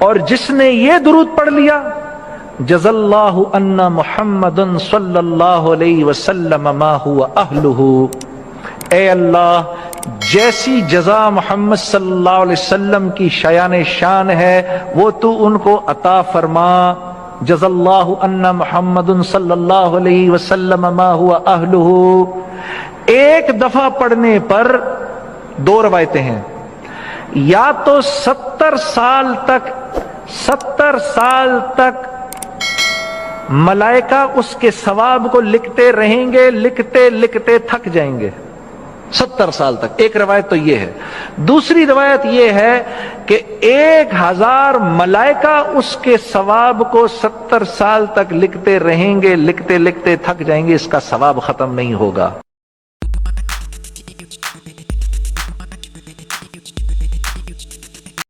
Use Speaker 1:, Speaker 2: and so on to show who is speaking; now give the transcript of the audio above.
Speaker 1: اور جس نے یہ درود پڑھ لیا جزا اللہ ان محمد صلی اللہ علیہ وسلم ما هو اہلہ، اے اللہ جیسی جزا محمد صلی اللہ علیہ وسلم کی شایان شان ہے وہ تو ان کو عطا فرما۔ جزا اللہ ان محمد صلی اللہ علیہ وسلم ما هو اہلہ، ایک دفعہ پڑھنے پر دو روایتیں ہیں، یا تو 70 سال تک ملائکہ اس کے ثواب کو لکھتے رہیں گے، لکھتے لکھتے تھک جائیں گے 70 سال تک، ایک روایت تو یہ ہے۔ دوسری روایت یہ ہے کہ 1000 ملائکہ اس کے ثواب کو 70 سال تک لکھتے رہیں گے، لکھتے لکھتے تھک جائیں گے، اس کا ثواب ختم نہیں ہوگا۔